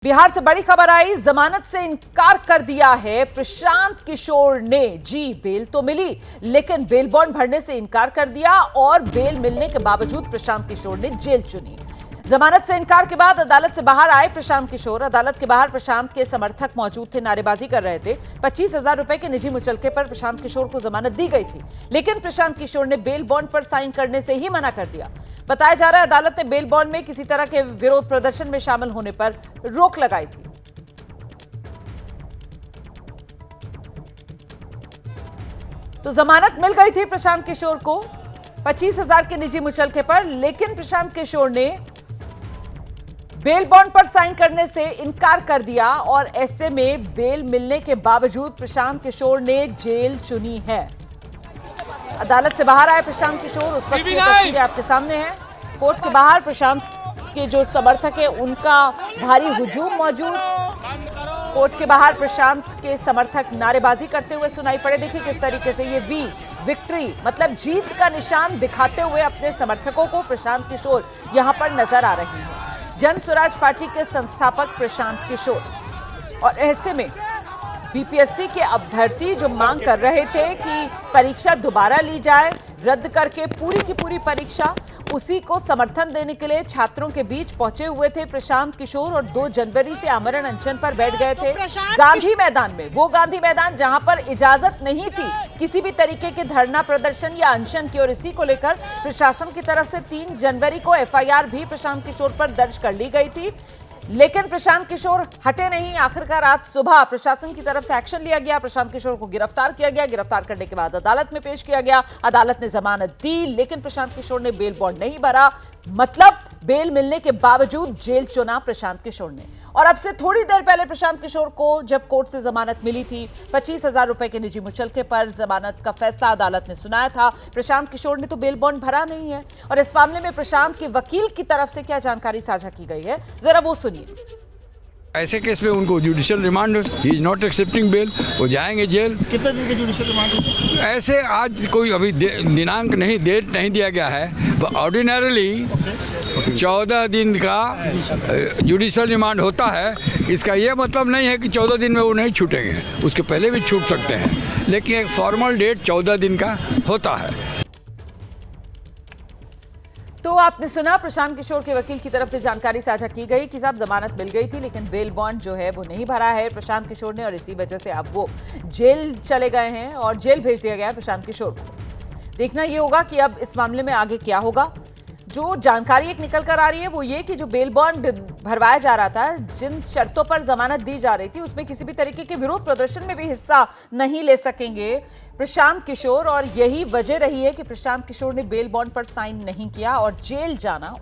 बिहार से बड़ी खबर आई, जमानत से इनकार कर दिया है प्रशांत किशोर ने। जी, बेल तो मिली लेकिन बेल बॉन्ड भरने से इनकार कर दिया और बेल मिलने के बावजूद प्रशांत किशोर ने जेल चुनी। जमानत से इनकार के बाद अदालत से बाहर आए प्रशांत किशोर। अदालत के बाहर प्रशांत के समर्थक मौजूद थे, नारेबाजी कर रहे थे। 25,000 रुपए के निजी मुचलके पर प्रशांत किशोर को जमानत दी गई थी, लेकिन प्रशांत किशोर ने बेल बॉन्ड पर साइन करने से ही मना कर दिया। बताया जा रहा है अदालत ने बेल बॉन्ड में किसी तरह के विरोध प्रदर्शन में शामिल होने पर रोक लगाई थी। तो जमानत मिल गई थी प्रशांत किशोर को 25,000 के निजी मुचलके पर, लेकिन प्रशांत किशोर ने बेल बॉन्ड पर साइन करने से इनकार कर दिया और ऐसे में बेल मिलने के बावजूद प्रशांत किशोर ने जेल चुनी है। अदालत से बाहर आए प्रशांत किशोर, उस वक्त की तस्वीरें आपके सामने हैं। कोर्ट के बाहर प्रशांत के जो समर्थक है उनका भारी हुजूम मौजूद। कोर्ट के बाहर प्रशांत के समर्थक नारेबाजी करते हुए सुनाई पड़े। देखिए किस तरीके से ये विक्ट्री मतलब जीत का निशान दिखाते हुए अपने समर्थकों को प्रशांत किशोर यहां पर नजर आ रहे हैं। जन स्वराज पार्टी के संस्थापक प्रशांत किशोर, और ऐसे में बीपीएससी के अभ्यर्थी जो मांग कर रहे थे कि परीक्षा दोबारा ली जाए, रद्द करके पूरी की पूरी परीक्षा, उसी को समर्थन देने के लिए छात्रों के बीच पहुंचे हुए थे प्रशांत किशोर और 2 जनवरी से आमरण अनशन पर बैठ गए थे गांधी मैदान में। वो गांधी मैदान जहां पर इजाजत नहीं थी किसी भी तरीके के धरना प्रदर्शन या अनशन की, और इसी को लेकर प्रशासन की तरफ से 3 जनवरी को एफआईआर भी प्रशांत किशोर पर दर्ज कर ली गई थी। लेकिन प्रशांत किशोर हटे नहीं। आखिरकार आज सुबह प्रशासन की तरफ से एक्शन लिया गया, प्रशांत किशोर को गिरफ्तार किया गया। गिरफ्तार करने के बाद अदालत में पेश किया गया। अदालत ने जमानत दी, लेकिन प्रशांत किशोर ने बेल बॉन्ड नहीं भरा। मतलब बेल मिलने के बावजूद जेल चुना प्रशांत किशोर ने। और अब से थोड़ी देर पहले प्रशांत किशोर को जब कोर्ट से जमानत मिली थी, 25,000 रुपए के निजी मुचलके पर जमानत का फैसला अदालत ने सुनाया था। प्रशांत किशोर ने तो बेल बॉन्ड भरा नहीं है। और इस मामले में प्रशांत के वकील की तरफ से क्या जानकारी साझा की गई है, जरा वो सुनिए। ऐसे केस में उनको judicial remand, he is not accepting bail, वो जाएंगे जेल। कितने दिन के जुडिशियल रिमांड? ऐसे आज कोई अभी दिनांक नहीं, डेट नहीं दिया गया है। ऑर्डिनरली 14 दिन का जुडिशियल रिमांड होता है। इसका ये मतलब नहीं है कि 14 दिन में वो नहीं छूटेंगे, उसके पहले भी छूट सकते हैं, लेकिन एक फॉर्मल डेट 14 दिन का होता है। तो आपने सुना प्रशांत किशोर के वकील की तरफ से जानकारी साझा की गई कि साहब जमानत मिल गई थी लेकिन बेल बॉन्ड जो है वो नहीं भरा है प्रशांत किशोर ने, और इसी वजह से अब वो जेल चले गए हैं और जेल भेज दिया गया है प्रशांत किशोर को। देखना ये होगा कि अब इस मामले में आगे क्या होगा। जो जानकारी एक निकल कर आ रही है वो ये कि जो बेल बॉन्ड भरवाया जा रहा था, जिन शर्तों पर जमानत दी जा रही थी, उसमें किसी भी तरीके के विरोध प्रदर्शन में भी हिस्सा नहीं ले सकेंगे प्रशांत किशोर, और यही वजह रही है कि प्रशांत किशोर ने बेल बॉन्ड पर साइन नहीं किया और जेल जाना